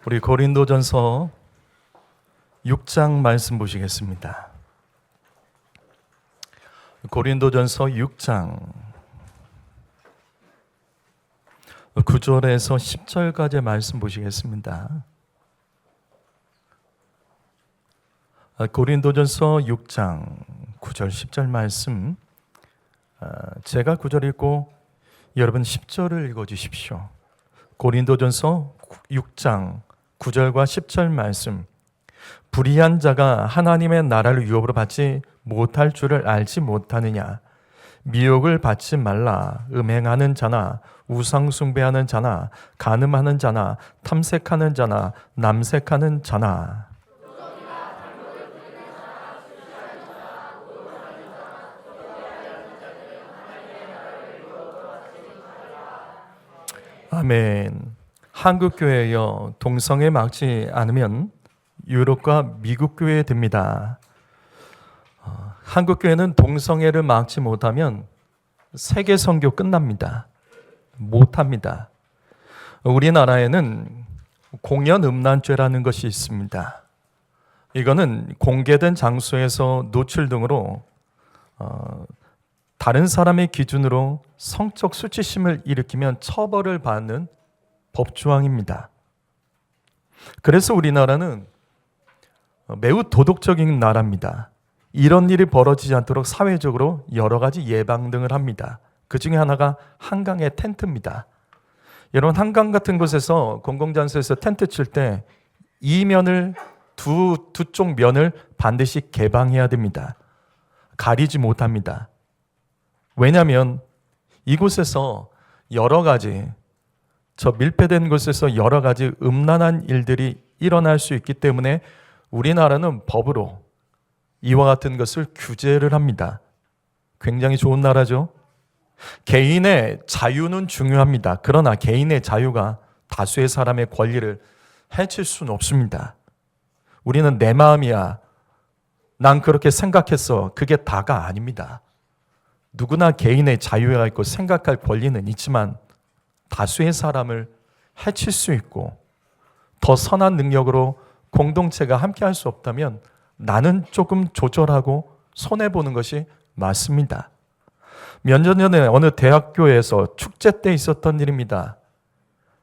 우리 고린도전서 6장 말씀 보시겠습니다. 고린도전서 6장 9절에서 10절까지 말씀 보시겠습니다. 고린도전서 6장 9절 10절 말씀, 제가 9절 읽고 여러분 10절을 읽어주십시오. 고린도전서 6장 9절과 10절 말씀. 불의한 자가 하나님의 나라를 유업으로 받지 못할 줄을 알지 못하느냐. 미혹을 받지 말라. 음행하는 자나 우상 숭배하는 자나 간음하는 자나 탐색하는 자나 남색하는 자나. 아멘. 한국교회여, 동성애 막지 않으면 유럽과 미국 교회에 듭니다. 한국교회는 동성애를 막지 못하면 세계 선교 끝납니다. 못합니다. 우리나라에는 공연 음란죄라는 것이 있습니다. 이거는 공개된 장소에서 노출 등으로 다른 사람의 기준으로 성적 수치심을 일으키면 처벌을 받는 법조항입니다. 그래서 우리나라는 매우 도덕적인 나라입니다. 이런 일이 벌어지지 않도록 사회적으로 여러 가지 예방 등을 합니다. 그 중에 하나가 한강의 텐트입니다. 여러분, 한강 같은 곳에서 공공장소에서 텐트 칠 때 이 면을 두 쪽 면을 반드시 개방해야 됩니다. 가리지 못합니다. 왜냐하면 이곳에서 여러 가지, 저 밀폐된 곳에서 여러 가지 음란한 일들이 일어날 수 있기 때문에 우리나라는 법으로 이와 같은 것을 규제를 합니다. 굉장히 좋은 나라죠. 개인의 자유는 중요합니다. 그러나 개인의 자유가 다수의 사람의 권리를 해칠 수는 없습니다. 우리는 내 마음이야, 난 그렇게 생각했어, 그게 다가 아닙니다. 누구나 개인의 자유가 있고 생각할 권리는 있지만 다수의 사람을 해칠 수 있고 더 선한 능력으로 공동체가 함께 할 수 없다면 나는 조금 조절하고 손해보는 것이 맞습니다. 몇 년 전에 어느 대학교에서 축제 때 있었던 일입니다.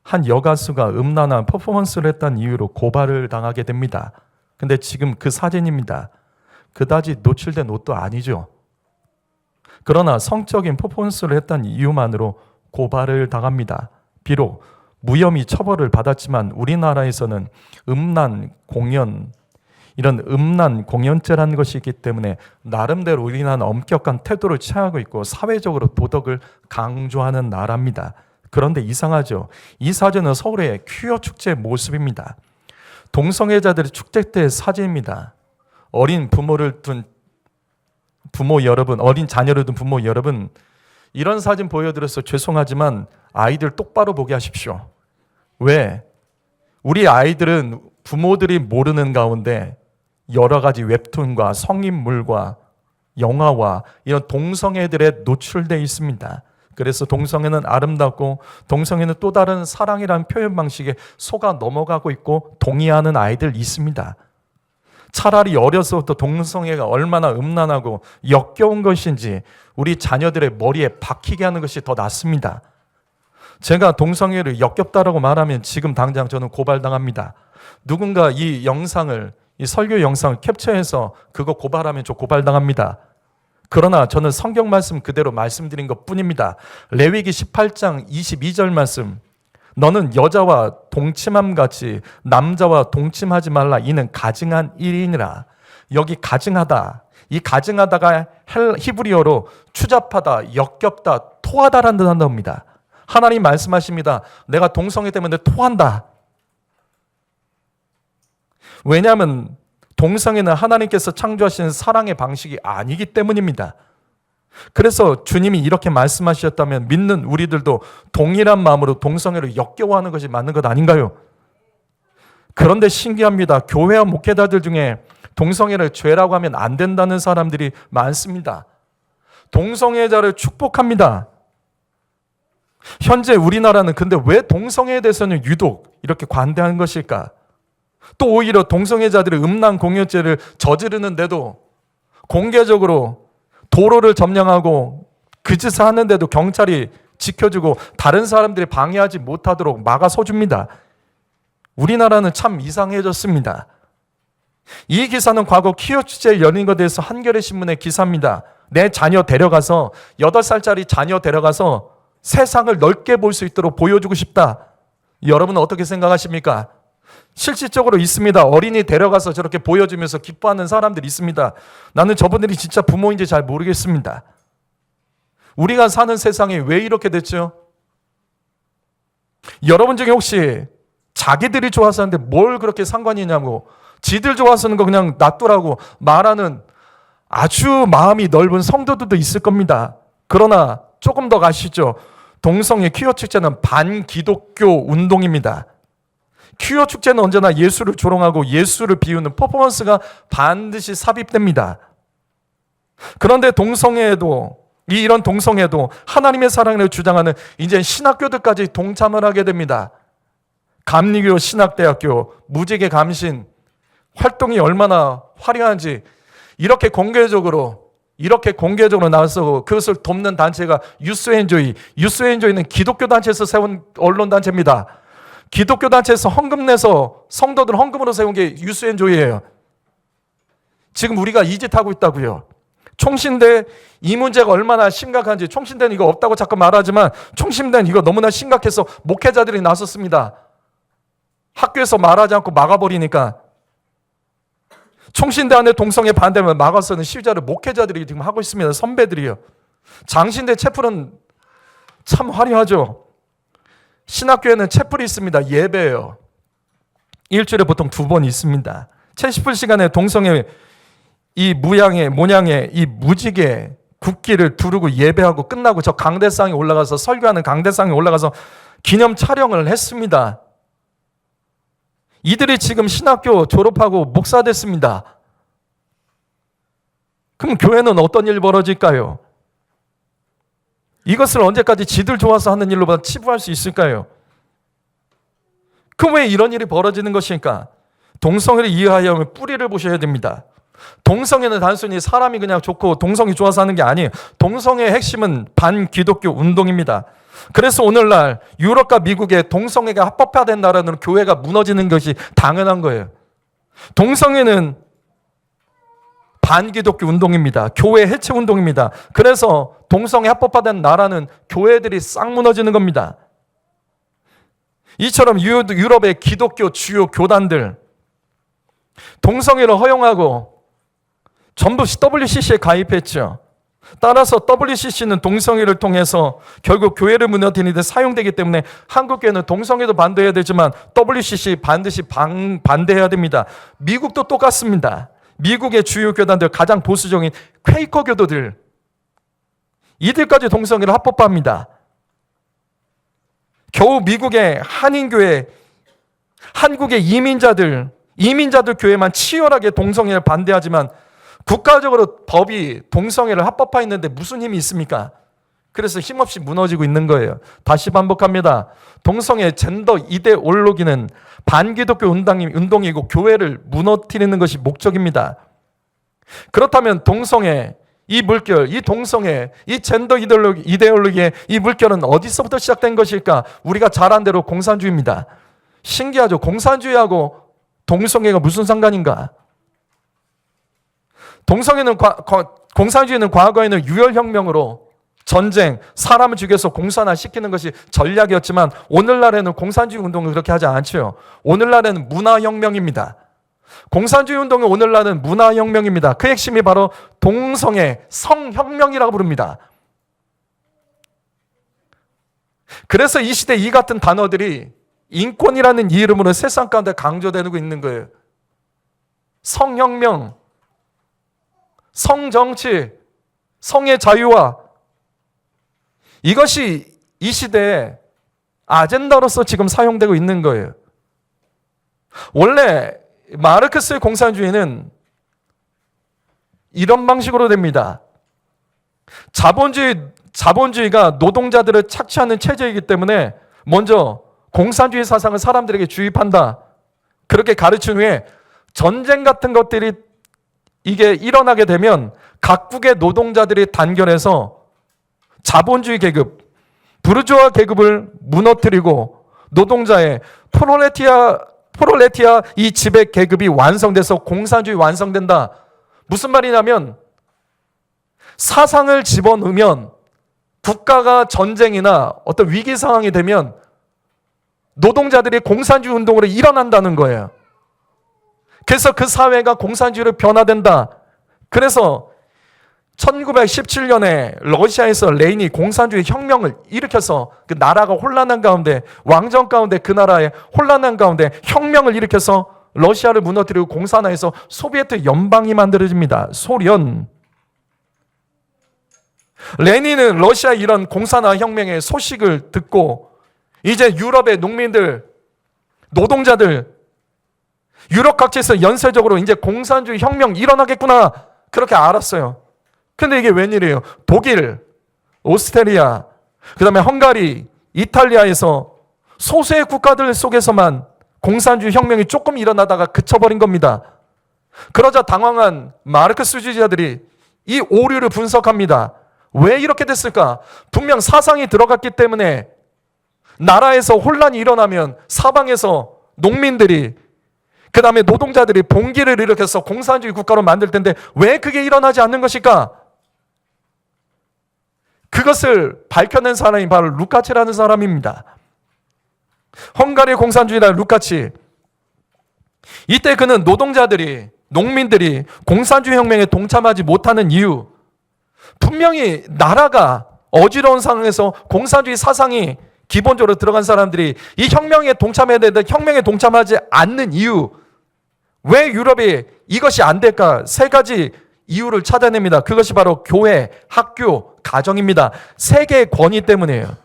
한 여가수가 음란한 퍼포먼스를 했다는 이유로 고발을 당하게 됩니다. 근데 지금 그 사진입니다. 그다지 노출된 옷도 아니죠. 그러나 성적인 퍼포먼스를 했다는 이유만으로 고발을 당합니다. 비록 무혐의 처벌을 받았지만 우리나라에서는 음란 공연, 이런 음란 공연죄라는 것이 있기 때문에 나름대로 우리나라는 엄격한 태도를 취하고 있고 사회적으로 도덕을 강조하는 나라입니다. 그런데 이상하죠. 이 사진은 서울의 퀴어 축제의 모습입니다. 동성애자들의 축제 때의 사진입니다. 어린 부모를 둔 부모 여러분, 어린 자녀를 둔 부모 여러분, 이런 사진 보여드려서 죄송하지만 아이들 똑바로 보게 하십시오. 왜? 우리 아이들은 부모들이 모르는 가운데 여러 가지 웹툰과 성인물과 영화와 이런 동성애들에 노출되어 있습니다. 그래서 동성애는 아름답고 동성애는 또 다른 사랑이라는 표현 방식에 속아 넘어가고 있고 동의하는 아이들 있습니다. 차라리 어려서부터 동성애가 얼마나 음란하고 역겨운 것인지 우리 자녀들의 머리에 박히게 하는 것이 더 낫습니다. 제가 동성애를 역겹다라고 말하면 지금 당장 저는 고발당합니다. 누군가 이 영상을, 이 설교 영상을 캡처해서 그거 고발하면 저 고발당합니다. 그러나 저는 성경 말씀 그대로 말씀드린 것 뿐입니다. 레위기 18장 22절 말씀, 너는 여자와 동침함 같이 남자와 동침하지 말라. 이는 가증한 일이니라. 여기 가증하다, 이 가증하다가 히브리어로 추잡하다, 역겹다, 토하다라는 단어입니다. 하나님 말씀하십니다. 내가 동성애 때문에 토한다. 왜냐하면 동성애는 하나님께서 창조하신 사랑의 방식이 아니기 때문입니다. 그래서 주님이 이렇게 말씀하셨다면 믿는 우리들도 동일한 마음으로 동성애를 역겨워하는 것이 맞는 것 아닌가요? 그런데 신기합니다. 교회와 목회자들 중에 동성애를 죄라고 하면 안 된다는 사람들이 많습니다. 동성애자를 축복합니다. 현재 우리나라는 근데 왜 동성애에 대해서는 유독 이렇게 관대한 것일까? 또 오히려 동성애자들의 음란 공연죄를 저지르는데도 공개적으로 도로를 점령하고 그 짓을 하는데도 경찰이 지켜주고 다른 사람들이 방해하지 못하도록 막아서줍니다. 우리나라는 참 이상해졌습니다. 이 기사는 과거 퀴어 축제에 열린 것에 대해서 한겨레 신문의 기사입니다. 내 자녀 데려가서 8살짜리 자녀 데려가서 세상을 넓게 볼 수 있도록 보여주고 싶다. 여러분은 어떻게 생각하십니까? 실질적으로 있습니다. 어린이 데려가서 저렇게 보여주면서 기뻐하는 사람들이 있습니다. 나는 저분들이 진짜 부모인지 잘 모르겠습니다. 우리가 사는 세상이 왜 이렇게 됐죠? 여러분 중에 혹시 자기들이 좋아서 하는데 뭘 그렇게 상관이 있냐고, 지들 좋아서 하는 거 그냥 놔두라고 말하는 아주 마음이 넓은 성도들도 있을 겁니다. 그러나 조금 더 가시죠. 동성애 퀴어 축제는 반기독교 운동입니다. 퀴어 축제는 언제나 예수를 조롱하고 예수를 비우는 퍼포먼스가 반드시 삽입됩니다. 그런데 이런 동성애도 하나님의 사랑을 주장하는 이제 신학교들까지 동참을 하게 됩니다. 감리교 신학대학교, 무지개 감신 활동이 얼마나 화려한지 이렇게 공개적으로 나와서 그것을 돕는 단체가 유스앤조이는 기독교 단체에서 세운 언론단체입니다. 기독교 단체에서 헌금 내서 성도들 헌금으로 세운 게 유스앤조이예요. 지금 우리가 이 짓 하고 있다고요. 총신대 이 문제가 얼마나 심각한지, 총신대는 이거 없다고 자꾸 말하지만 총신대는 이거 너무나 심각해서 목회자들이 나섰습니다. 학교에서 말하지 않고 막아버리니까. 총신대 안에 동성애 반대면 막아서는 시위자를 목회자들이 지금 하고 있습니다. 선배들이요. 장신대 채플은 참 화려하죠. 신학교에는 채플이 있습니다. 예배예요. 일주일에 보통 2번 있습니다. 채플 시간에 동성애 이 모양의 이 무지개 국기를 두르고 예배하고 끝나고 저 강대상에 올라가서 설교하는 강대상에 올라가서 기념 촬영을 했습니다. 이들이 지금 신학교 졸업하고 목사 됐습니다. 그럼 교회는 어떤 일이 벌어질까요? 이것을 언제까지 지들 좋아서 하는 일로 치부할 수 있을까요? 그럼 왜 이런 일이 벌어지는 것일까? 동성애를 이해하려면 뿌리를 보셔야 됩니다. 동성애는 단순히 사람이 그냥 좋고 동성이 좋아서 하는 게 아니에요. 동성애의 핵심은 반기독교 운동입니다. 그래서 오늘날 유럽과 미국에 동성애가 합법화된 나라는 교회가 무너지는 것이 당연한 거예요. 동성애는 반기독교 운동입니다. 교회 해체 운동입니다. 그래서 동성애 합법화된 나라는 교회들이 싹 무너지는 겁니다. 이처럼 유럽의 기독교 주요 교단들 동성애를 허용하고 전부 WCC에 가입했죠. 따라서 WCC는 동성애를 통해서 결국 교회를 무너뜨리는 데 사용되기 때문에 한국교회는 동성애도 반대해야 되지만 WCC 반드시 반대해야 됩니다. 미국도 똑같습니다. 미국의 주요 교단들 가장 보수적인 퀘이커 교도들 이들까지 동성애를 합법화합니다. 겨우 미국의 한인교회, 한국의 이민자들 교회만 치열하게 동성애를 반대하지만 국가적으로 법이 동성애를 합법화했는데 무슨 힘이 있습니까? 그래서 힘없이 무너지고 있는 거예요. 다시 반복합니다. 동성애 젠더 이데올로기는 반기독교 운동이고 교회를 무너뜨리는 것이 목적입니다. 그렇다면 동성애, 이 물결, 이 동성애, 이 젠더 이데올로기의 이 물결은 어디서부터 시작된 것일까? 우리가 잘 아는 대로 공산주의입니다. 신기하죠? 공산주의하고 동성애가 무슨 상관인가? 공산주의는 과거에는 유혈혁명으로 전쟁, 사람을 죽여서 공산화시키는 것이 전략이었지만 오늘날에는 공산주의 운동은 그렇게 하지 않죠. 오늘날에는 문화혁명입니다. 공산주의 운동은 오늘날은 문화혁명입니다. 그 핵심이 바로 동성애, 성혁명이라고 부릅니다. 그래서 이 시대 이 같은 단어들이 인권이라는 이름으로 세상 가운데 강조되고 있는 거예요. 성혁명, 성정치, 성의 자유화 이것이 이 시대의 아젠다로서 지금 사용되고 있는 거예요. 원래 마르크스의 공산주의는 이런 방식으로 됩니다. 자본주의가 노동자들을 착취하는 체제이기 때문에 먼저 공산주의 사상을 사람들에게 주입한다. 그렇게 가르친 후에 전쟁 같은 것들이 이게 일어나게 되면 각국의 노동자들이 단결해서 자본주의 계급, 부르주아 계급을 무너뜨리고 노동자의 프롤레티아 이 지배 계급이 완성돼서 공산주의 완성된다. 무슨 말이냐면 사상을 집어넣으면 국가가 전쟁이나 어떤 위기 상황이 되면 노동자들이 공산주의 운동으로 일어난다는 거예요. 그래서 그 사회가 공산주의로 변화된다. 그래서 1917년에 러시아에서 레닌이 공산주의 혁명을 일으켜서 그 나라가 혼란한 가운데, 왕정 가운데, 그 나라의 혼란한 가운데 혁명을 일으켜서 러시아를 무너뜨리고 공산화해서 소비에트 연방이 만들어집니다. 소련. 레닌은 러시아 이런 공산화 혁명의 소식을 듣고 이제 유럽의 농민들, 노동자들, 유럽 각지에서 연쇄적으로 이제 공산주의 혁명 일어나겠구나 그렇게 알았어요. 근데 이게 웬일이에요? 독일, 오스트리아, 그 다음에 헝가리, 이탈리아에서 소수의 국가들 속에서만 공산주의 혁명이 조금 일어나다가 그쳐버린 겁니다. 그러자 당황한 마르크스주의자들이 이 오류를 분석합니다. 왜 이렇게 됐을까? 분명 사상이 들어갔기 때문에 나라에서 혼란이 일어나면 사방에서 농민들이 그 다음에 노동자들이 봉기를 일으켜서 공산주의 국가로 만들 텐데 왜 그게 일어나지 않는 것일까? 그것을 밝혀낸 사람이 바로 루카치라는 사람입니다. 헝가리 공산주의자 루카치. 이때 그는 노동자들이, 농민들이 공산주의 혁명에 동참하지 못하는 이유, 분명히 나라가 어지러운 상황에서 공산주의 사상이 기본적으로 들어간 사람들이 이 혁명에 동참해야 되는데 혁명에 동참하지 않는 이유, 왜 유럽이 이것이 안 될까? 세 가지 이유를 찾아냅니다. 그것이 바로 교회, 학교, 가정입니다. 세 개의 권위 때문이에요.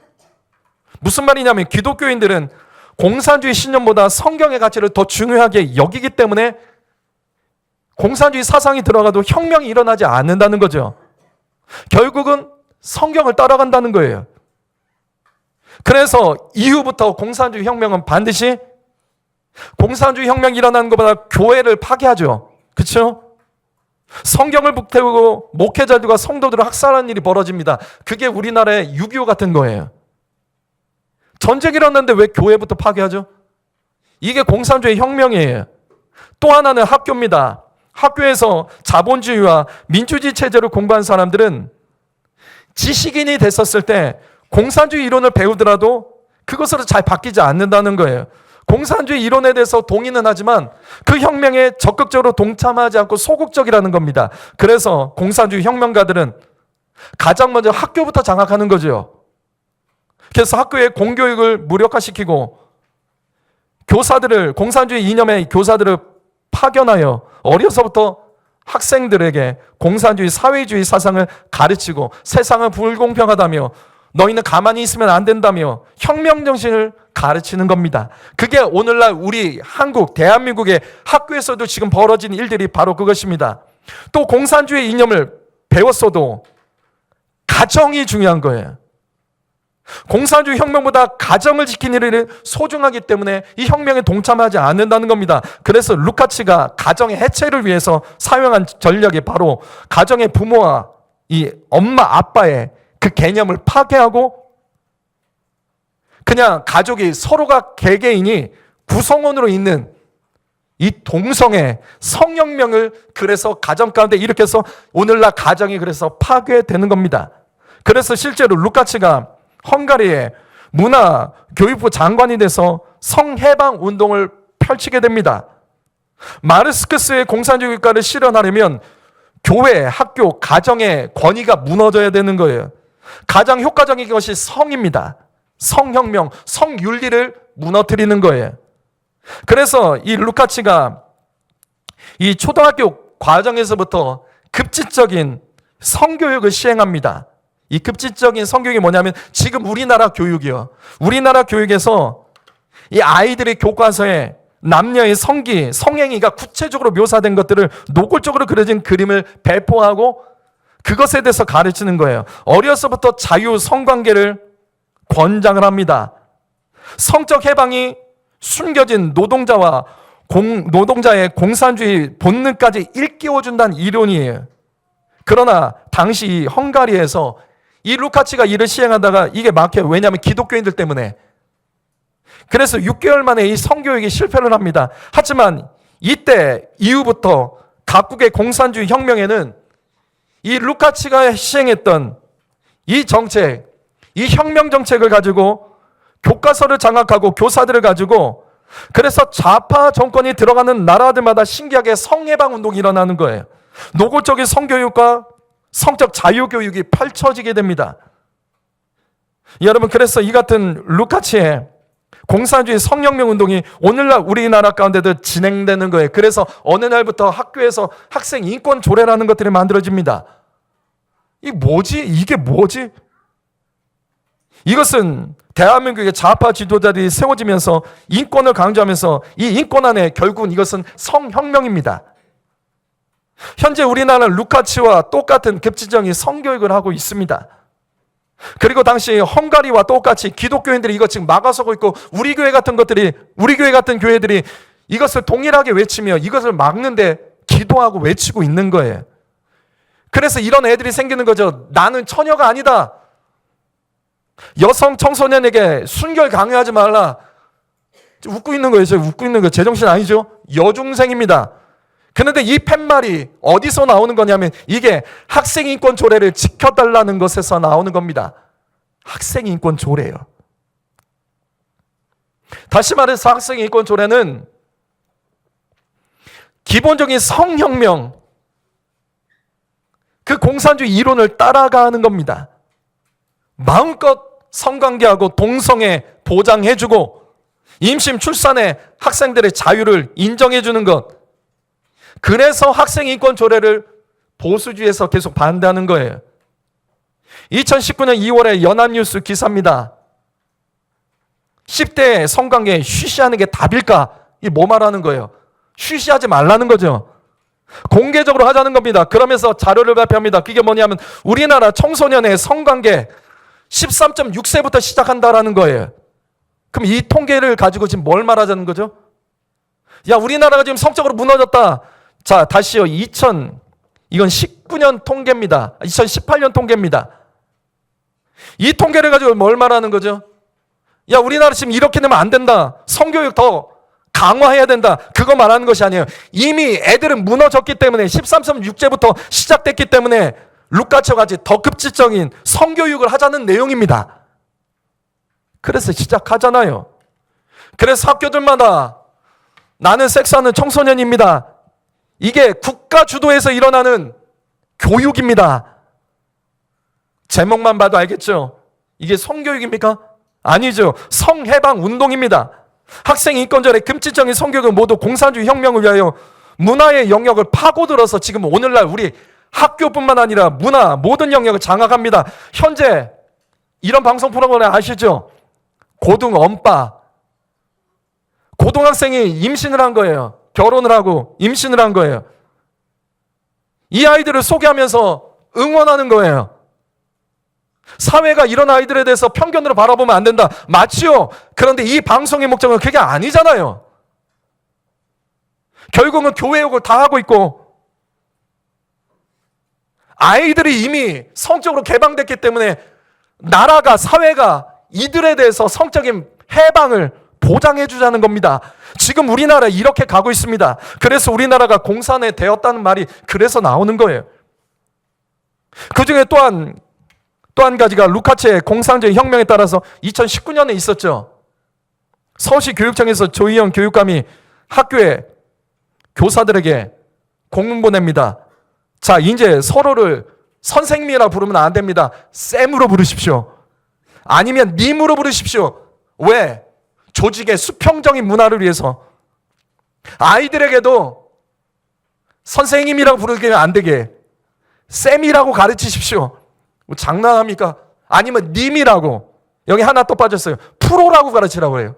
무슨 말이냐면 기독교인들은 공산주의 신념보다 성경의 가치를 더 중요하게 여기기 때문에 공산주의 사상이 들어가도 혁명이 일어나지 않는다는 거죠. 결국은 성경을 따라간다는 거예요. 그래서 이후부터 공산주의 혁명은 반드시 공산주의 혁명이 일어나는 것보다 교회를 파괴하죠. 그렇죠? 성경을 북태우고 목회자들과 성도들을 학살하는 일이 벌어집니다. 그게 우리나라의 6.25 같은 거예요. 전쟁이 일어났는데 왜 교회부터 파괴하죠? 이게 공산주의 혁명이에요. 또 하나는 학교입니다. 학교에서 자본주의와 민주주의 체제를 공부한 사람들은 지식인이 됐었을 때 공산주의 이론을 배우더라도 그것으로 잘 바뀌지 않는다는 거예요. 공산주의 이론에 대해서 동의는 하지만 그 혁명에 적극적으로 동참하지 않고 소극적이라는 겁니다. 그래서 공산주의 혁명가들은 가장 먼저 학교부터 장악하는 거죠. 그래서 학교의 공교육을 무력화시키고 교사들을, 공산주의 이념의 교사들을 파견하여 어려서부터 학생들에게 공산주의 사회주의 사상을 가르치고 세상은 불공평하다며 너희는 가만히 있으면 안 된다며 혁명 정신을 가르치는 겁니다. 그게 오늘날 우리 한국, 대한민국의 학교에서도 지금 벌어진 일들이 바로 그것입니다. 또 공산주의 이념을 배웠어도 가정이 중요한 거예요. 공산주의 혁명보다 가정을 지키는 일이 소중하기 때문에 이 혁명에 동참하지 않는다는 겁니다. 그래서 루카치가 가정의 해체를 위해서 사용한 전략이 바로 가정의 부모와 이 엄마, 아빠의 그 개념을 파괴하고 그냥 가족이 서로가 개개인이 구성원으로 있는 이 동성애 성혁명을 그래서 가정 가운데 일으켜서 오늘날 가정이 그래서 파괴되는 겁니다. 그래서 실제로 루카치가 헝가리의 문화 교육부 장관이 돼서 성해방 운동을 펼치게 됩니다. 마르크스의 공산주의 국가를 실현하려면 교회, 학교, 가정의 권위가 무너져야 되는 거예요. 가장 효과적인 것이 성입니다. 성혁명, 성윤리를 무너뜨리는 거예요. 그래서 이 루카치가 이 초등학교 과정에서부터 급진적인 성교육을 시행합니다. 이 급진적인 성교육이 뭐냐면 지금 우리나라 교육이요. 우리나라 교육에서 이 아이들의 교과서에 남녀의 성기, 성행위가 구체적으로 묘사된 것들을 노골적으로 그려진 그림을 배포하고 그것에 대해서 가르치는 거예요. 어려서부터 자유 성관계를 권장을 합니다. 성적 해방이 숨겨진 노동자의 공산주의 본능까지 일깨워준다는 이론이에요. 그러나 당시 헝가리에서 이 루카치가 일을 시행하다가 이게 막혀요. 왜냐하면 기독교인들 때문에. 그래서 6개월 만에 이 성교육이 실패를 합니다. 하지만 이때 이후부터 각국의 공산주의 혁명에는 이 루카치가 시행했던 이 정책, 이 혁명 정책을 가지고 교과서를 장악하고 교사들을 가지고 그래서 좌파 정권이 들어가는 나라들마다 신기하게 성해방 운동이 일어나는 거예요. 노골적인 성교육과 성적 자유교육이 펼쳐지게 됩니다. 여러분, 그래서 이 같은 루카치의 공산주의 성혁명 운동이 오늘날 우리나라 가운데도 진행되는 거예요. 그래서 어느 날부터 학교에서 학생 인권 조례라는 것들이 만들어집니다. 이게 뭐지? 이것은 대한민국의 좌파 지도자들이 세워지면서 인권을 강조하면서 이 인권 안에 결국은 이것은 성혁명입니다. 현재 우리나라는 루카치와 똑같은 급진적인 성교육을 하고 있습니다. 그리고 당시 헝가리와 똑같이 기독교인들이 이것 지금 막아서고 있고 우리 교회 같은 교회들이 이것을 동일하게 외치며 이것을 막는데 기도하고 외치고 있는 거예요. 그래서 이런 애들이 생기는 거죠. 나는 처녀가 아니다. 여성 청소년에게 순결 강요하지 말라. 웃고 있는 거예요. 웃고 있는 거 제정신 아니죠? 여중생입니다. 그런데 이 팻말이 어디서 나오는 거냐면 이게 학생인권 조례를 지켜달라는 것에서 나오는 겁니다. 학생인권 조례요. 다시 말해서 학생인권 조례는 기본적인 성혁명, 그 공산주의 이론을 따라가는 겁니다. 마음껏 성관계하고 동성애 보장해주고 임신 출산에 학생들의 자유를 인정해주는 것. 그래서 학생인권 조례를 보수주의에서 계속 반대하는 거예요. 2019년 2월에 연합뉴스 기사입니다. 10대 성관계 쉬쉬하는 게 답일까? 이게 뭐 말하는 거예요? 쉬쉬하지 말라는 거죠. 공개적으로 하자는 겁니다. 그러면서 자료를 발표합니다. 그게 뭐냐면 우리나라 청소년의 성관계 13.6세부터 시작한다라는 거예요. 그럼 이 통계를 가지고 지금 뭘 말하자는 거죠? 야, 우리나라가 지금 성적으로 무너졌다. 자, 다시요. 이건 19년 통계입니다. 2018년 통계입니다. 이 통계를 가지고 뭘 말하는 거죠? 야, 우리나라 지금 이렇게 되면 안 된다. 성교육 더 강화해야 된다. 그거 말하는 것이 아니에요. 이미 애들은 무너졌기 때문에 13.6제부터 시작됐기 때문에 루카치와 같이 더 급진적인 성교육을 하자는 내용입니다. 그래서 시작하잖아요. 그래서 학교들마다 나는 섹스하는 청소년입니다. 이게 국가 주도에서 일어나는 교육입니다. 제목만 봐도 알겠죠? 이게 성교육입니까? 아니죠. 성해방 운동입니다. 학생 인권절의 금지적인 성교육은 모두 공산주의 혁명을 위하여 문화의 영역을 파고들어서 지금 오늘날 우리 학교뿐만 아니라 문화 모든 영역을 장악합니다. 현재 이런 방송 프로그램 아시죠? 고등 엄빠. 고등학생이 임신을 한 거예요. 결혼을 하고 임신을 한 거예요. 이 아이들을 소개하면서 응원하는 거예요. 사회가 이런 아이들에 대해서 편견으로 바라보면 안 된다. 맞지요? 그런데 이 방송의 목적은 그게 아니잖아요. 결국은 교회 욕을 다 하고 있고 아이들이 이미 성적으로 개방됐기 때문에 나라가 사회가 이들에 대해서 성적인 해방을 보장해 주자는 겁니다. 지금 우리나라 이렇게 가고 있습니다. 그래서 우리나라가 공산화 되었다는 말이 그래서 나오는 거예요. 그 중에 또 한 가지가 루카치의 공산주의 혁명에 따라서 2019년에 있었죠. 서울시 교육청에서 조희영 교육감이 학교에 교사들에게 공문 보냅니다. 자, 이제 서로를 선생님이라 부르면 안 됩니다. 쌤으로 부르십시오. 아니면 님으로 부르십시오. 왜? 조직의 수평적인 문화를 위해서. 아이들에게도 선생님이라고 부르면 안 되게 쌤이라고 가르치십시오. 뭐 장난합니까? 아니면 님이라고. 여기 하나 또 빠졌어요. 프로라고 가르치라고 해요.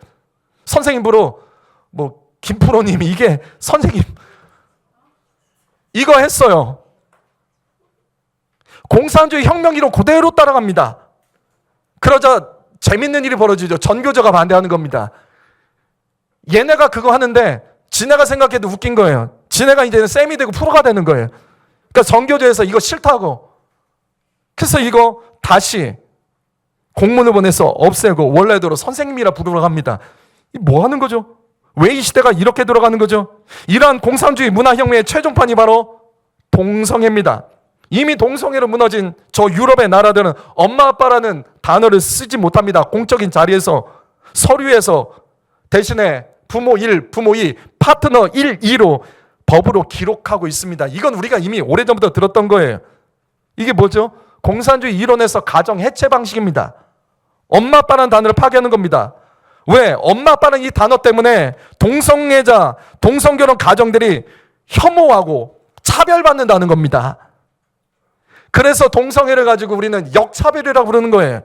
선생님 프로, 뭐 김프로님 이게 선생님 이거 했어요. 공산주의 혁명이론 그대로 따라갑니다. 그러자 재밌는 일이 벌어지죠. 전교조가 반대하는 겁니다. 얘네가 그거 하는데 지네가 생각해도 웃긴 거예요. 지네가 이제는 쌤이 되고 프로가 되는 거예요. 그러니까 전교조에서 이거 싫다고. 그래서 이거 다시 공문을 보내서 없애고 원래대로 선생님이라 부르러 갑니다. 뭐 하는 거죠? 왜 이 시대가 이렇게 돌아가는 거죠? 이러한 공산주의 문화혁명의 최종판이 바로 동성애입니다. 이미 동성애로 무너진 저 유럽의 나라들은 엄마 아빠라는 단어를 쓰지 못합니다. 공적인 자리에서 서류에서 대신에 부모 1, 부모 2, 파트너 1, 2로 법으로 기록하고 있습니다. 이건 우리가 이미 오래전부터 들었던 거예요. 이게 뭐죠? 공산주의 이론에서 가정 해체 방식입니다. 엄마 아빠라는 단어를 파괴하는 겁니다. 왜? 엄마 아빠는 이 단어 때문에 동성애자, 동성결혼 가정들이 혐오하고 차별받는다는 겁니다. 그래서 동성애를 가지고 우리는 역차별이라고 부르는 거예요.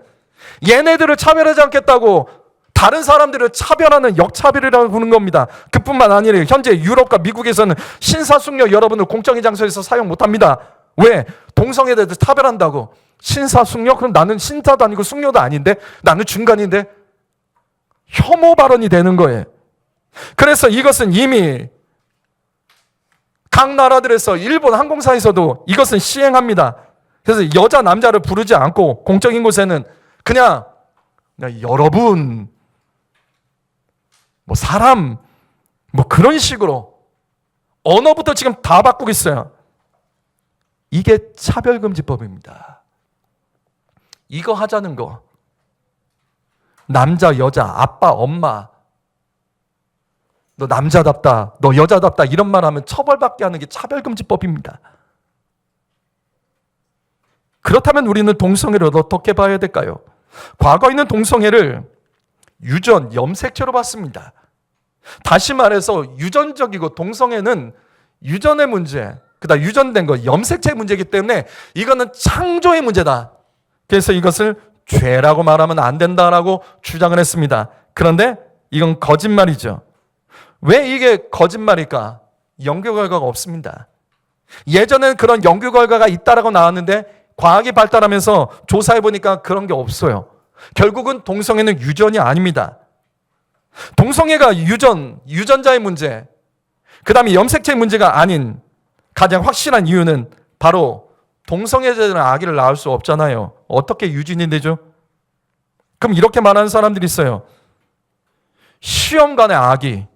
얘네들을 차별하지 않겠다고 다른 사람들을 차별하는 역차별이라고 부르는 겁니다. 그뿐만 아니라 현재 유럽과 미국에서는 신사숙녀 여러분을 공적인 장소에서 사용 못합니다. 왜? 동성애들 차별한다고. 신사숙녀? 그럼 나는 신사도 아니고 숙녀도 아닌데? 나는 중간인데? 혐오 발언이 되는 거예요. 그래서 이것은 이미 각 나라들에서 일본 항공사에서도 이것은 시행합니다. 그래서 여자 남자를 부르지 않고 공적인 곳에는 그냥 여러분, 뭐 사람, 뭐 그런 식으로 언어부터 지금 다 바꾸고 있어요. 이게 차별금지법입니다. 이거 하자는 거. 남자, 여자, 아빠, 엄마, 너 남자답다, 너 여자답다 이런 말 하면 처벌받게 하는 게 차별금지법입니다. 그렇다면 우리는 동성애를 어떻게 봐야 될까요? 과거에는 동성애를 유전, 염색체로 봤습니다. 다시 말해서 유전적이고 동성애는 유전의 문제, 그다음 유전된 거, 염색체 문제이기 때문에 이거는 창조의 문제다. 그래서 이것을 죄라고 말하면 안 된다라고 주장을 했습니다. 그런데 이건 거짓말이죠. 왜 이게 거짓말일까? 연구 결과가 없습니다. 예전에는 그런 연구 결과가 있다라고 나왔는데 과학이 발달하면서 조사해 보니까 그런 게 없어요. 결국은 동성애는 유전이 아닙니다. 동성애가 유전자의 문제, 그 다음에 염색체 문제가 아닌 가장 확실한 이유는 바로 동성애자들은 아기를 낳을 수 없잖아요. 어떻게 유전이 되죠? 그럼 이렇게 말하는 사람들이 있어요. 시험관의 아기,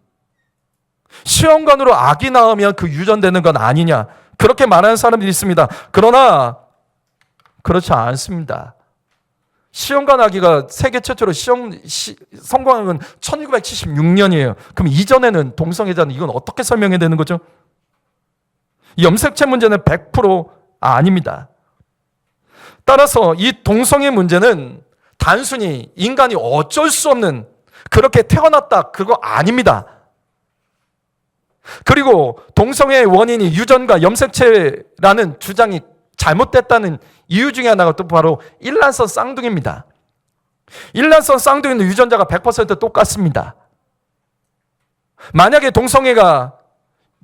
시험관으로 아기 낳으면 그 유전되는 건 아니냐, 그렇게 말하는 사람들이 있습니다. 그러나 그렇지 않습니다. 시험관 아기가 세계 최초로 성공한 건 1976년이에요. 그럼 이전에는 동성애자는 이건 어떻게 설명해야 되는 거죠? 염색체 문제는 100% 아닙니다. 따라서 이 동성애 문제는 단순히 인간이 어쩔 수 없는 그렇게 태어났다 그거 아닙니다. 그리고 동성애의 원인이 유전과 염색체라는 주장이 잘못됐다는 이유 중에 하나가 또 바로 일란성 쌍둥이입니다. 일란성 쌍둥이는 유전자가 100% 똑같습니다. 만약에 동성애가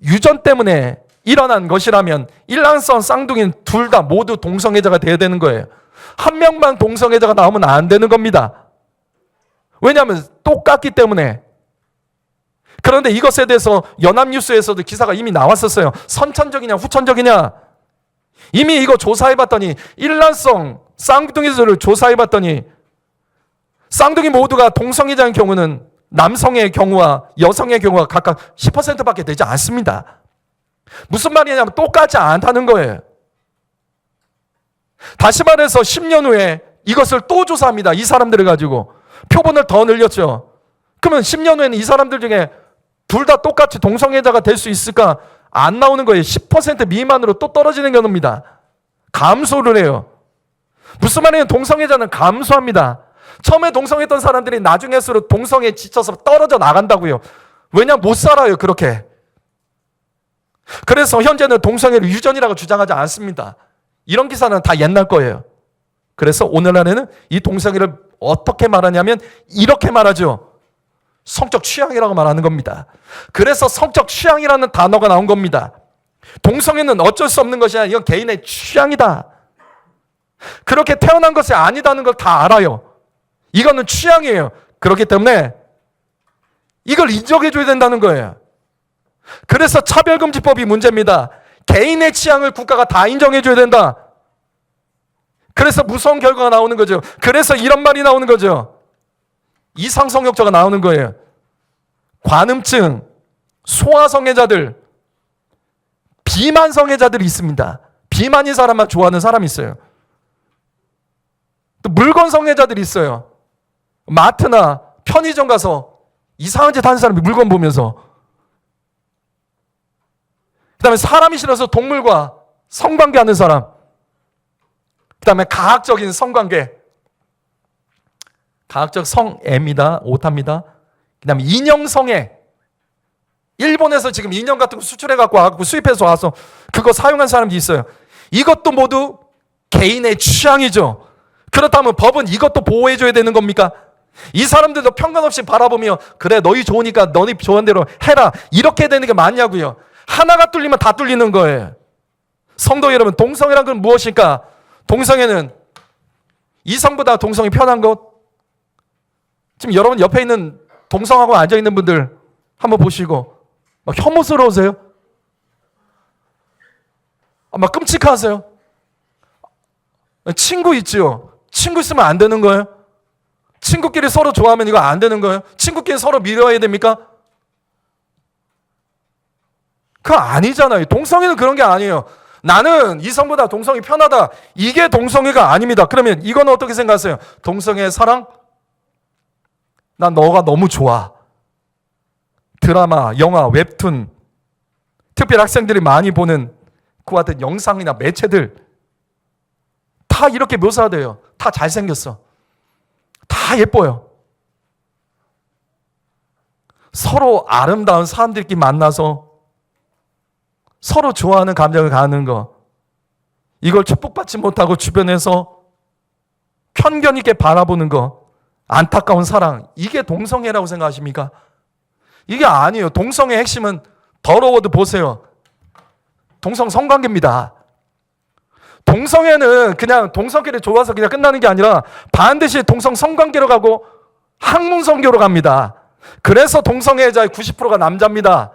유전 때문에 일어난 것이라면 일란성 쌍둥이는 둘 다 모두 동성애자가 돼야 되는 거예요. 한 명만 동성애자가 나오면 안 되는 겁니다. 왜냐하면 똑같기 때문에. 그런데 이것에 대해서 연합뉴스에서도 기사가 이미 나왔었어요. 선천적이냐 후천적이냐. 이미 이거 조사해봤더니 일란성 쌍둥이들을 조사해봤더니 쌍둥이 모두가 동성애자인 경우는 남성의 경우와 여성의 경우가 각각 10%밖에 되지 않습니다. 무슨 말이냐면 똑같지 않다는 거예요. 다시 말해서 10년 후에 이것을 또 조사합니다. 이 사람들을 가지고 표본을 더 늘렸죠. 그러면 10년 후에는 이 사람들 중에 둘 다 똑같이 동성애자가 될 수 있을까? 안 나오는 거예요. 10% 미만으로 또 떨어지는 겁니다. 감소를 해요. 무슨 말이냐면 동성애자는 감소합니다. 처음에 동성했던 사람들이 나중에 할수록 동성애에 지쳐서 떨어져 나간다고요. 왜냐하면 못 살아요. 그렇게. 그래서 현재는 동성애를 유전이라고 주장하지 않습니다. 이런 기사는 다 옛날 거예요. 그래서 오늘날에는 이 동성애를 어떻게 말하냐면 이렇게 말하죠. 성적 취향이라고 말하는 겁니다. 그래서 성적 취향이라는 단어가 나온 겁니다. 동성애는 어쩔 수 없는 것이 아니라 이건 개인의 취향이다. 그렇게 태어난 것이 아니다는 걸 다 알아요. 이거는 취향이에요. 그렇기 때문에 이걸 인정해줘야 된다는 거예요. 그래서 차별금지법이 문제입니다. 개인의 취향을 국가가 다 인정해줘야 된다. 그래서 무서운 결과가 나오는 거죠. 그래서 이런 말이 나오는 거죠. 이상성욕자가 나오는 거예요. 관음증, 소아성애자들, 비만성애자들이 있습니다. 비만인 사람만 좋아하는 사람이 있어요. 또 물건성애자들이 있어요. 마트나 편의점 가서 이상한 짓 하는 사람이 물건 보면서, 그 다음에 사람이 싫어서 동물과 성관계하는 사람, 그 다음에 가학적인 성관계, 가학적 성애입니다. 오타입니다. 그 다음에 인형성애, 일본에서 지금 인형 같은 거 수출해갖고 와갖고 수입해서 와서 그거 사용한 사람도 있어요. 이것도 모두 개인의 취향이죠. 그렇다면 법은 이것도 보호해줘야 되는 겁니까? 이 사람들도 편견 없이 바라보며 그래 너희 좋으니까 너희 좋은 대로 해라 이렇게 되는 게 맞냐고요. 하나가 뚫리면 다 뚫리는 거예요. 성도 여러분, 동성애란 건 무엇일까? 동성애는 이성보다 동성이 편한 것. 지금 여러분 옆에 있는 동성하고 앉아있는 분들 한번 보시고 막 혐오스러우세요? 막 끔찍하세요? 친구 있죠? 친구 있으면 안 되는 거예요? 친구끼리 서로 좋아하면 이거 안 되는 거예요? 친구끼리 서로 미워해야 됩니까? 그거 아니잖아요. 동성애는 그런 게 아니에요. 나는 이성보다 동성이 편하다. 이게 동성애가 아닙니다. 그러면 이건 어떻게 생각하세요? 동성애의 사랑? 난 너가 너무 좋아. 드라마, 영화, 웹툰, 특별히 학생들이 많이 보는 그 같은 영상이나 매체들 다 이렇게 묘사돼요. 다 잘생겼어. 다 예뻐요. 서로 아름다운 사람들끼리 만나서 서로 좋아하는 감정을 갖는 거, 이걸 축복받지 못하고 주변에서 편견 있게 바라보는 거, 안타까운 사랑, 이게 동성애라고 생각하십니까? 이게 아니에요. 동성애의 핵심은 더러워도 보세요. 동성 성관계입니다. 동성애는 그냥 동성끼리 좋아서 그냥 끝나는 게 아니라 반드시 동성 성관계로 가고 학문성교로 갑니다. 그래서 동성애자의 90%가 남자입니다.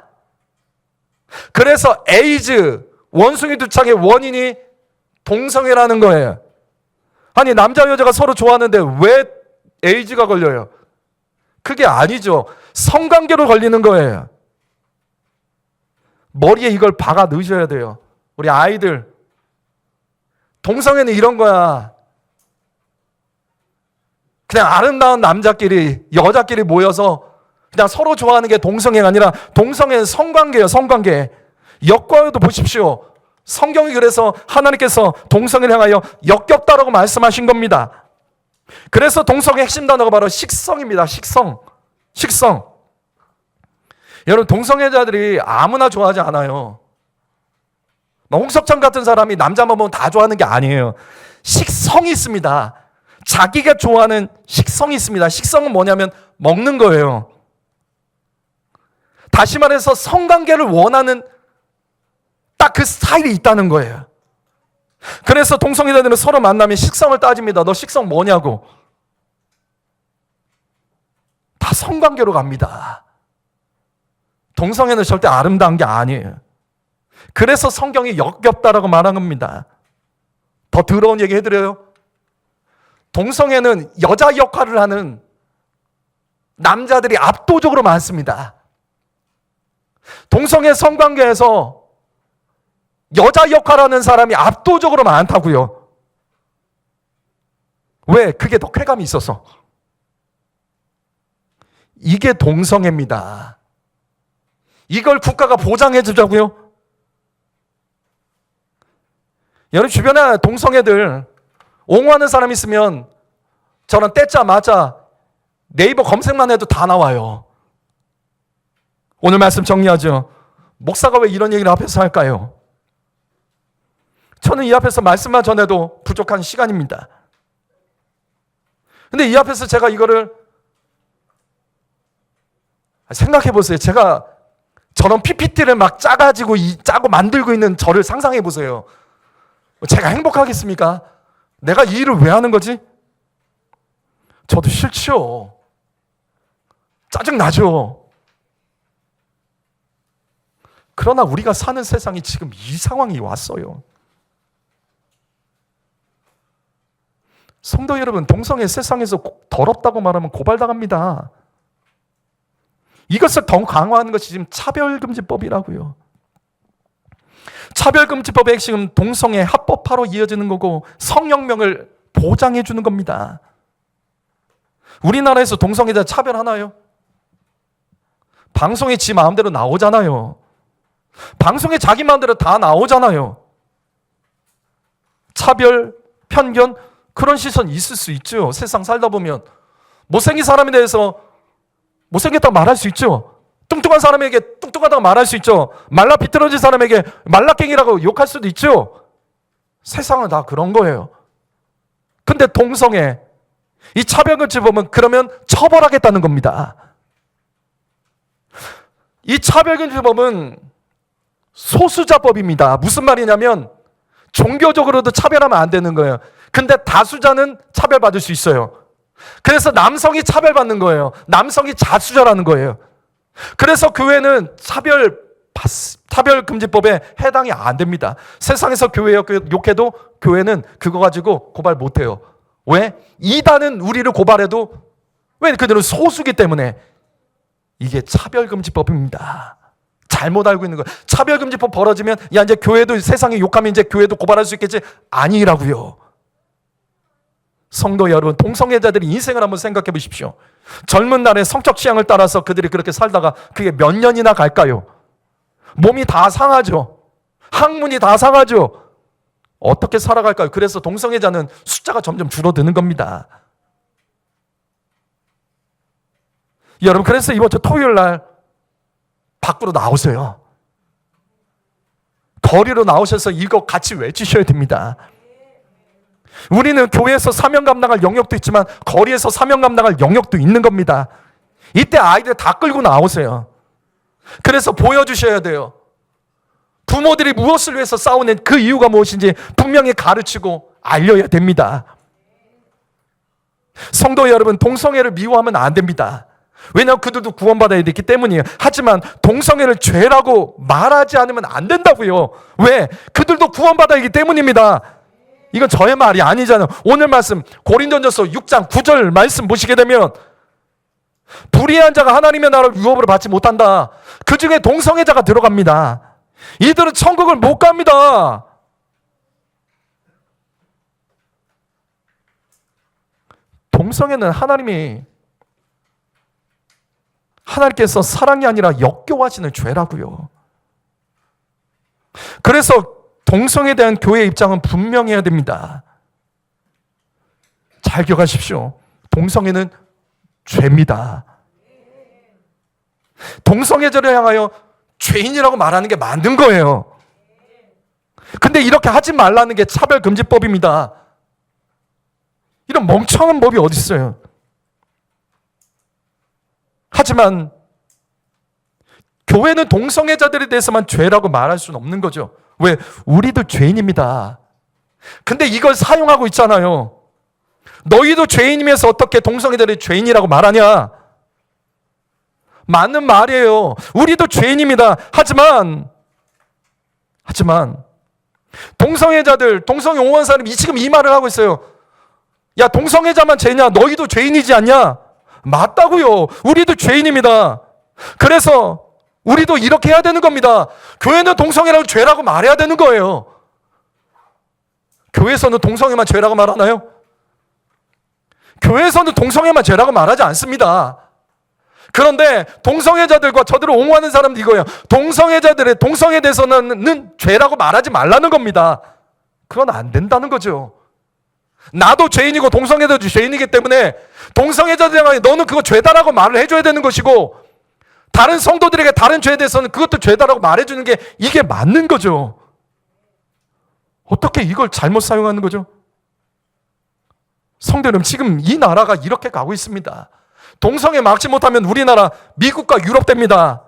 그래서 에이즈, 원숭이 두창의 원인이 동성애라는 거예요. 아니 남자 여자가 서로 좋아하는데 왜 에이즈가 걸려요? 그게 아니죠. 성관계로 걸리는 거예요. 머리에 이걸 박아 넣으셔야 돼요. 우리 아이들, 동성애는 이런 거야. 그냥 아름다운 남자끼리 여자끼리 모여서 그냥 서로 좋아하는 게 동성애가 아니라 동성애는 성관계예요. 성관계. 역과요도 보십시오. 성경이 그래서 하나님께서 동성애를 향하여 역겹다라고 말씀하신 겁니다. 그래서 동성의 핵심 단어가 바로 식성입니다. 식성. 여러분, 동성애자들이 아무나 좋아하지 않아요. 홍석천 같은 사람이 남자만 보면 다 좋아하는 게 아니에요. 식성이 있습니다. 자기가 좋아하는 식성이 있습니다. 식성은 뭐냐면 먹는 거예요. 다시 말해서 성관계를 원하는 딱 그 스타일이 있다는 거예요. 그래서 동성애자들은 서로 만나면 식성을 따집니다. 너 식성 뭐냐고. 다 성관계로 갑니다. 동성애는 절대 아름다운 게 아니에요. 그래서 성경이 역겹다라고 말한 겁니다. 더 더러운 얘기 해드려요. 동성애는 여자 역할을 하는 남자들이 압도적으로 많습니다. 동성애 성관계에서 여자 역할하는 사람이 압도적으로 많다고요. 왜? 그게 더 쾌감이 있어서. 이게 동성애입니다. 이걸 국가가 보장해 주자고요? 여러분 주변에 동성애들 옹호하는 사람 있으면 저는 떼짜 맞자 네이버 검색만 해도 다 나와요. 오늘 말씀 정리하죠. 목사가 왜 이런 얘기를 앞에서 할까요? 저는 이 앞에서 말씀만 전해도 부족한 시간입니다. 근데 이 앞에서 제가 이거를 생각해 보세요. 제가 저런 PPT를 막 짜가지고 짜고 만들고 있는 저를 상상해 보세요. 제가 행복하겠습니까? 내가 이 일을 왜 하는 거지? 저도 싫죠. 짜증나죠. 그러나 우리가 사는 세상이 지금 이 상황이 왔어요. 성도 여러분, 동성애 세상에서 더럽다고 말하면 고발당합니다. 이것을 더 강화하는 것이 지금 차별금지법이라고요. 차별금지법의 핵심은 동성애 합법화로 이어지는 거고 성혁명을 보장해 주는 겁니다. 우리나라에서 동성애자 차별하나요? 방송에 지 마음대로 나오잖아요. 방송에 자기 마음대로 다 나오잖아요. 차별, 편견, 그런 시선 있을 수 있죠. 세상 살다 보면 못생긴 사람에 대해서 못생겼다고 말할 수 있죠. 뚱뚱한 사람에게 뚱뚱하다고 말할 수 있죠. 말라 비틀어진 사람에게 말라깽이라고 욕할 수도 있죠. 세상은 다 그런 거예요. 근데 동성애, 이 차별금지법은 그러면 처벌하겠다는 겁니다. 이 차별금지법은 소수자법입니다. 무슨 말이냐면 종교적으로도 차별하면 안 되는 거예요. 근데 다수자는 차별받을 수 있어요. 그래서 남성이 차별받는 거예요. 남성이 자수자라는 거예요. 그래서 교회는 차별금지법에 해당이 안 됩니다. 세상에서 교회 욕해도 교회는 그거 가지고 고발 못 해요. 왜? 이단은 우리를 고발해도 왜? 그들은 소수기 때문에. 이게 차별금지법입니다. 잘못 알고 있는 거예요. 차별금지법 벌어지면 야 이제 교회도 세상에 욕하면 이제 교회도 고발할 수 있겠지? 아니라고요. 성도 여러분, 동성애자들의 인생을 한번 생각해 보십시오. 젊은 날에 성적 취향을 따라서 그들이 그렇게 살다가 그게 몇 년이나 갈까요? 몸이 다 상하죠. 학문이 다 상하죠. 어떻게 살아갈까요? 그래서 동성애자는 숫자가 점점 줄어드는 겁니다. 여러분, 그래서 이번 주 토요일 날 밖으로 나오세요. 거리로 나오셔서 이거 같이 외치셔야 됩니다. 우리는 교회에서 사명 감당할 영역도 있지만 거리에서 사명 감당할 영역도 있는 겁니다. 이때 아이들 다 끌고 나오세요. 그래서 보여주셔야 돼요. 부모들이 무엇을 위해서 싸우는 그 이유가 무엇인지 분명히 가르치고 알려야 됩니다. 성도 여러분, 동성애를 미워하면 안 됩니다. 왜냐하면 그들도 구원받아야 되기 때문이에요. 하지만 동성애를 죄라고 말하지 않으면 안 된다고요. 왜? 그들도 구원받아야 하기 때문입니다. 이건 저의 말이 아니잖아요. 오늘 말씀 고린도전서 6장 9절 말씀 보시게 되면 불의한 자가 하나님의 나라를 유업으로 받지 못한다. 그 중에 동성애자가 들어갑니다. 이들은 천국을 못 갑니다. 동성애는 하나님께서 사랑이 아니라 역겨워하시는 죄라고요. 그래서 동성애에 대한 교회의 입장은 분명해야 됩니다. 잘 기억하십시오. 동성애는 죄입니다. 동성애자를 향하여 죄인이라고 말하는 게 맞는 거예요. 근데 이렇게 하지 말라는 게 차별금지법입니다. 이런 멍청한 법이 어디 있어요? 하지만 교회는 동성애자들에 대해서만 죄라고 말할 수는 없는 거죠. 왜? 우리도 죄인입니다. 근데 이걸 사용하고 있잖아요. 너희도 죄인이면서 어떻게 동성애자들이 죄인이라고 말하냐? 맞는 말이에요. 우리도 죄인입니다. 하지만 동성애자들, 동성애 옹호하는 사람이 지금 이 말을 하고 있어요. 야, 동성애자만 죄냐? 너희도 죄인이지 않냐? 맞다고요. 우리도 죄인입니다. 그래서 우리도 이렇게 해야 되는 겁니다. 교회는 동성애라고 죄라고 말해야 되는 거예요. 교회에서는 동성애만 죄라고 말하나요? 교회에서는 동성애만 죄라고 말하지 않습니다. 그런데 동성애자들과 저들을 옹호하는 사람들 이거예요. 동성애자들의 동성애에 대해서는 죄라고 말하지 말라는 겁니다. 그건 안 된다는 거죠. 나도 죄인이고 동성애자도 죄인이기 때문에 동성애자들에게 너는 그거 죄다라고 말을 해줘야 되는 것이고 다른 성도들에게 다른 죄에 대해서는 그것도 죄다라고 말해주는 게 이게 맞는 거죠. 어떻게 이걸 잘못 사용하는 거죠? 성도 여러분, 지금 이 나라가 이렇게 가고 있습니다. 동성애 막지 못하면 우리나라 미국과 유럽 됩니다.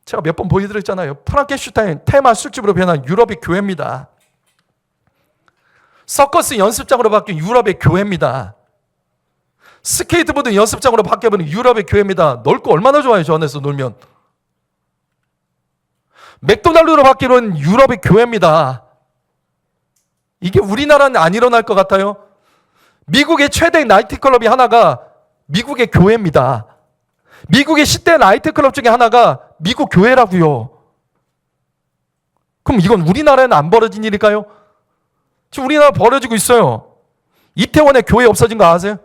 제가 몇 번 보여드렸잖아요. 프랑켄슈타인 테마 술집으로 변한 유럽이 교회입니다. 서커스 연습장으로 바뀐 유럽의 교회입니다. 스케이트보드 연습장으로 바뀌어버린 유럽의 교회입니다. 넓고 얼마나 좋아요, 저 안에서 놀면. 맥도날드로 바뀌는 유럽의 교회입니다. 이게 우리나라는 안 일어날 것 같아요? 미국의 최대 나이트클럽이 하나가 미국의 교회입니다. 미국의 10대 나이트클럽 중에 하나가 미국 교회라고요. 그럼 이건 우리나라에는 안 벌어진 일일까요? 지금 우리나라 벌어지고 있어요. 이태원에 교회 없어진 거 아세요?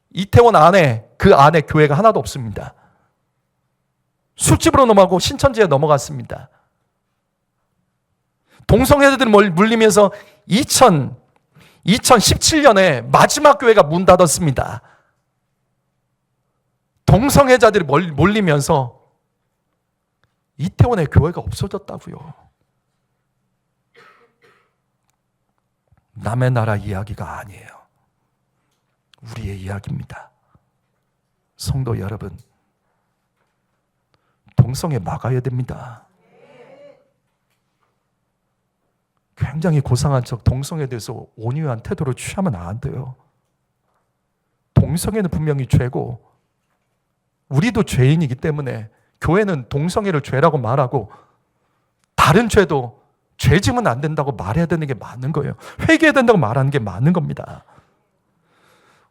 이태원 안에, 그 안에 교회가 하나도 없습니다. 술집으로 넘어가고 신천지에 넘어갔습니다. 동성애자들이 물리면서 2017년에 마지막 교회가 문 닫았습니다. 동성애자들이 몰리면서 이태원에 교회가 없어졌다고요. 남의 나라 이야기가 아니에요. 우리의 이야기입니다. 성도 여러분, 동성애 막아야 됩니다. 굉장히 고상한 척 동성애에 대해서 온유한 태도를 취하면 안 돼요. 동성애는 분명히 죄고 우리도 죄인이기 때문에 교회는 동성애를 죄라고 말하고 다른 죄도 죄 지으면 안 된다고 말해야 되는 게 맞는 거예요. 회개해야 된다고 말하는 게 맞는 겁니다.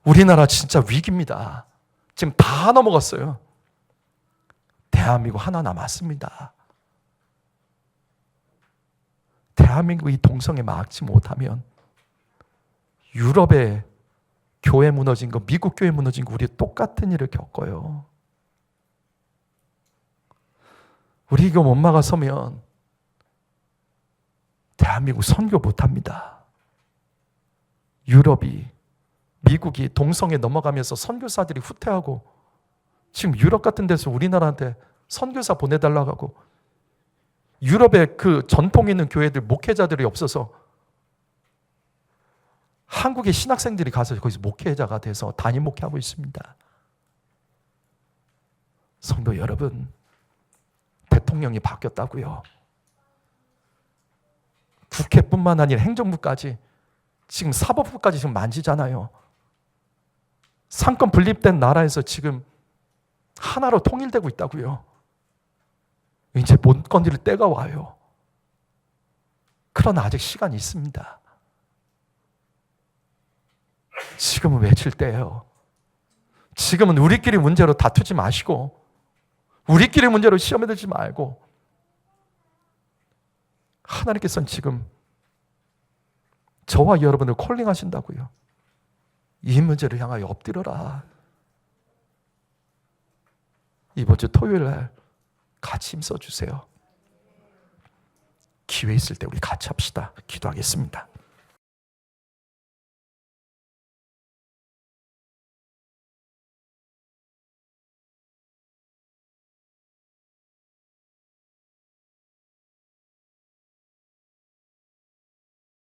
우리나라 진짜 위기입니다. 지금 다 넘어갔어요. 대한민국 하나 남았습니다. 대한민국이 동성애 막지 못하면 유럽의 교회 무너진 거, 미국 교회 무너진 거 우리 똑같은 일을 겪어요. 우리 이거 못 막아서면 대한민국 선교 못합니다. 유럽이, 미국이 동성애 넘어가면서 선교사들이 후퇴하고 지금 유럽 같은 데서 우리나라한테 선교사 보내달라고 하고 유럽의 그 전통 있는 교회들 목회자들이 없어서 한국의 신학생들이 가서 거기서 목회자가 돼서 담임 목회하고 있습니다. 성도 여러분, 대통령이 바뀌었다고요. 국회뿐만 아니라 행정부까지 지금 사법부까지 지금 만지잖아요. 상권 분립된 나라에서 지금 하나로 통일되고 있다고요. 이제 못 건드릴 때가 와요. 그러나 아직 시간이 있습니다. 지금은 외칠 때예요. 지금은 우리끼리 문제로 다투지 마시고 우리끼리 문제로 시험에 들지 말고 하나님께서는 지금 저와 여러분을 콜링하신다고요. 이 문제를 향하여 엎드려라. 이번 주 토요일 날 같이 힘써주세요. 기회 있을 때 우리 같이 합시다. 기도하겠습니다.